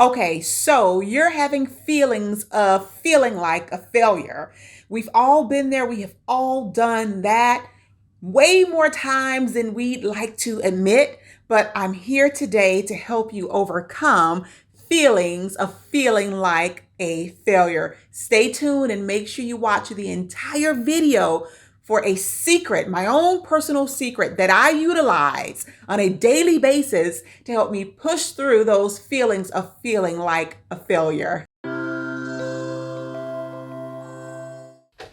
Okay, so you're having feelings of feeling like a failure. We've all been there. We have all done that way more times than we'd like to admit. But I'm here today to help you overcome feelings of feeling like a failure. Stay tuned and make sure you watch the entire video for a secret, my own personal secret that I utilize on a daily basis to help me push through those feelings of feeling like a failure.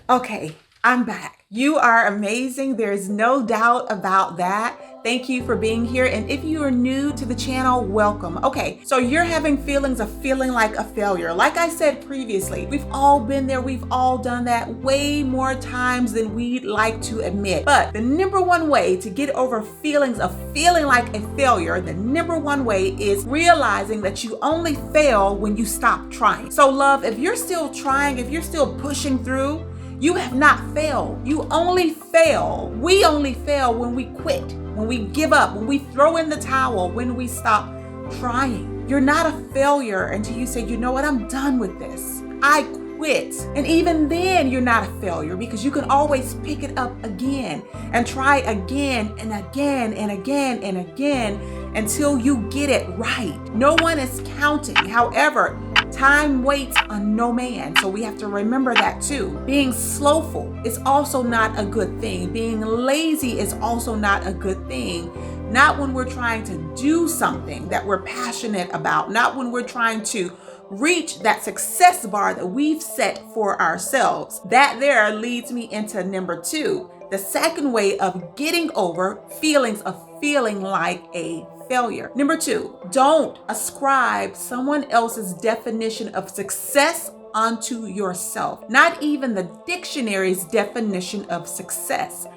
Okay, I'm back. You are amazing. There's no doubt about that. Thank you for being here. And if you are new to the channel, welcome. Okay, so you're having feelings of feeling like a failure. Like I said previously, we've all been there. We've all done that way more times than we'd like to admit. But the number one way to get over feelings of feeling like a failure, the number one way is realizing that you only fail when you stop trying. So love, if you're still trying, if you're still pushing through, you have not failed. You only fail. We only fail when we quit, when we give up, when we throw in the towel, when we stop trying. You're not a failure until you say, you know what, I'm done with this. I quit. And even then, you're not a failure because you can always pick it up again and try again and again and again and again until you get it right. No one is counting. However, time waits on no man. So we have to remember that too. Being slowful is also not a good thing. Being lazy is also not a good thing. Not when we're trying to do something that we're passionate about. Not when we're trying to reach that success bar that we've set for ourselves. That there leads me into number two. The second way of getting over feelings of feeling like a failure. Number two, don't ascribe someone else's definition of success onto yourself. Not even the dictionary's definition of success.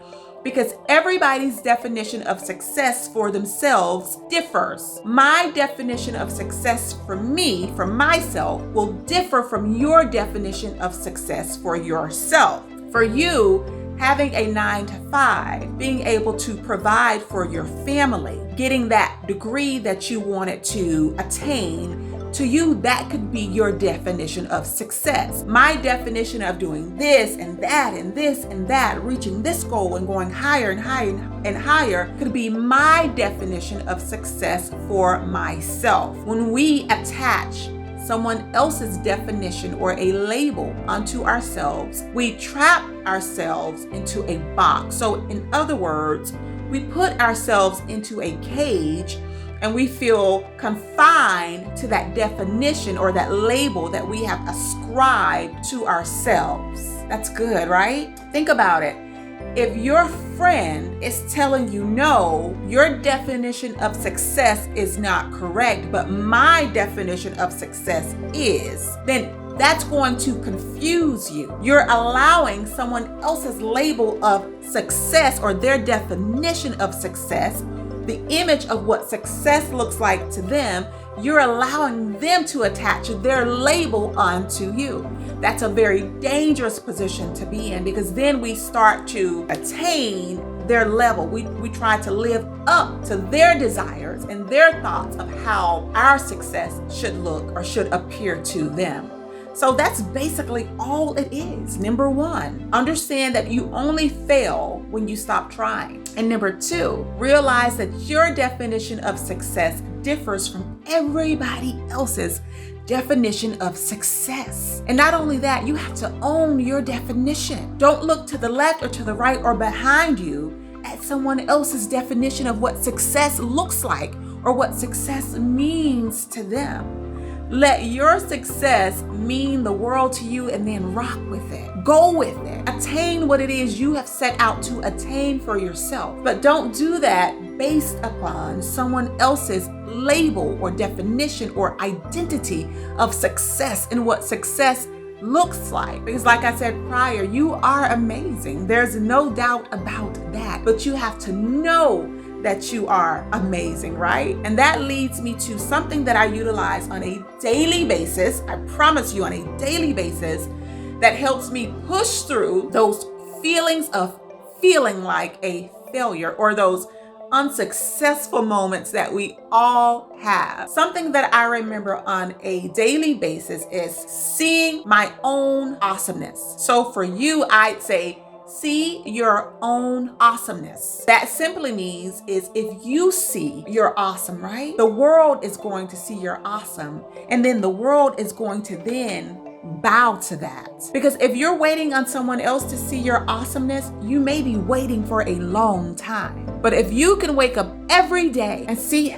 Because everybody's definition of success for themselves differs. My definition of success for me, for myself, will differ from your definition of success for yourself. For you, having a 9-to-5, being able to provide for your family, getting that degree that you wanted to attain, to you, that could be your definition of success. My definition of doing this and that and this and that, reaching this goal and going higher and higher and higher, could be my definition of success for myself. When we attach someone else's definition or a label onto ourselves, we trap ourselves into a box. So in other words, we put ourselves into a cage and we feel confined to that definition or that label that we have ascribed to ourselves. That's good, right? Think about it. If your friend is telling you, no, your definition of success is not correct, but my definition of success is, then that's going to confuse you. You're allowing someone else's label of success or their definition of success, the image of what success looks like to them, you're allowing them to attach their label onto you. That's a very dangerous position to be in because then we start to attain their level. We try to live up to their desires and their thoughts of how our success should look or should appear to them. So that's basically all it is. Number one, understand that you only fail when you stop trying. And number two, realize that your definition of success differs from everybody else's definition of success. And not only that, you have to own your definition. Don't look to the left or to the right or behind you at someone else's definition of what success looks like or what success means to them. Let your success mean the world to you and then rock with it. Go with it. Attain what it is you have set out to attain for yourself. But don't do that based upon someone else's label or definition or identity of success and what success looks like. Because like I said prior, you are amazing. There's no doubt about that. But you have to know that you are amazing, right? And that leads me to something that I utilize on a daily basis. I promise you, on a daily basis, that helps me push through those feelings of feeling like a failure or those unsuccessful moments that we all have. Something that I remember on a daily basis is seeing my own awesomeness. So for you, I'd say, see your own awesomeness. That simply means is if you see you're awesome, right? The world is going to see you're awesome. And then the world is going to then bow to that. Because if you're waiting on someone else to see your awesomeness, you may be waiting for a long time. But if you can wake up every day and see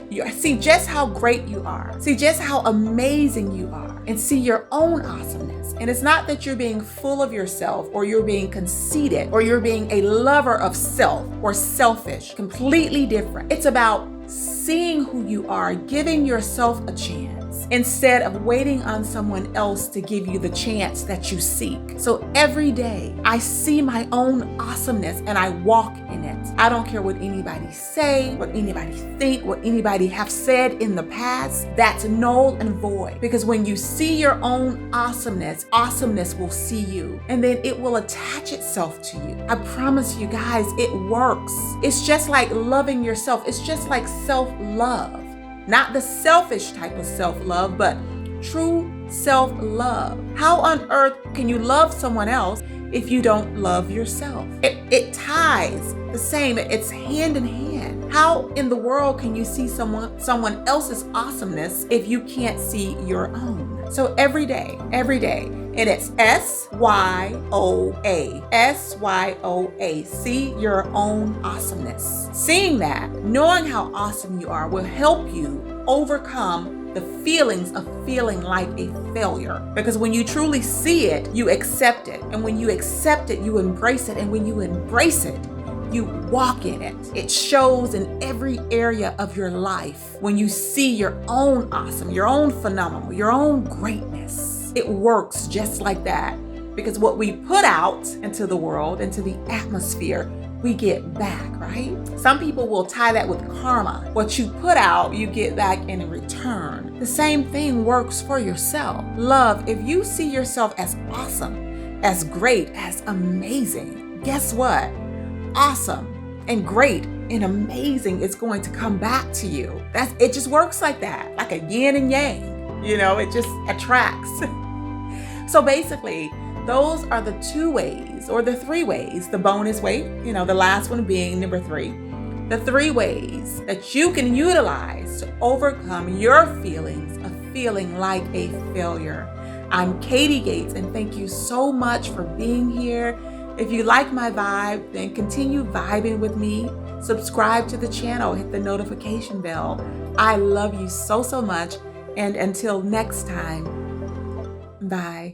just how great you are, see just how amazing you are, and see your own awesomeness. And it's not that you're being full of yourself or you're being conceited or you're being a lover of self or selfish, completely different. It's about seeing who you are, giving yourself a chance instead of waiting on someone else to give you the chance that you seek. So every day I see my own awesomeness and I walk in it. I don't care what anybody say, what anybody think, what anybody have said in the past. That's null and void. Because when you see your own awesomeness, awesomeness will see you and then it will attach itself to you. I promise you guys, it works. It's just like loving yourself. It's just like self-love. Not the selfish type of self-love, but true self-love. How on earth can you love someone else if you don't love yourself? It ties the same. It's hand in hand. How in the world can you see someone else's awesomeness if you can't see your own? So every day, and it's SYOA. SYOA. See your own awesomeness. Seeing that, knowing how awesome you are will help you overcome the feelings of feeling like a failure. Because when you truly see it, you accept it. And when you accept it, you embrace it. And when you embrace it, you walk in it. It shows in every area of your life when you see your own awesome, your own phenomenal, your own greatness. It works just like that. Because what we put out into the world, into the atmosphere, we get back, right? Some people will tie that with karma. What you put out, you get back in return. The same thing works for yourself. Love, if you see yourself as awesome, as great, as amazing, guess what? Awesome and great and amazing is going to come back to you. It just works like that, like a yin and yang. It just attracts. So basically, those are the 2 ways or the 3 ways, the bonus way, the last one being number 3, the 3 ways that you can utilize to overcome your feelings of feeling like a failure. I'm Katie Gates, and thank you so much for being here. If you like my vibe, then continue vibing with me. Subscribe to the channel, hit the notification bell. I love you so, so much. And until next time, bye.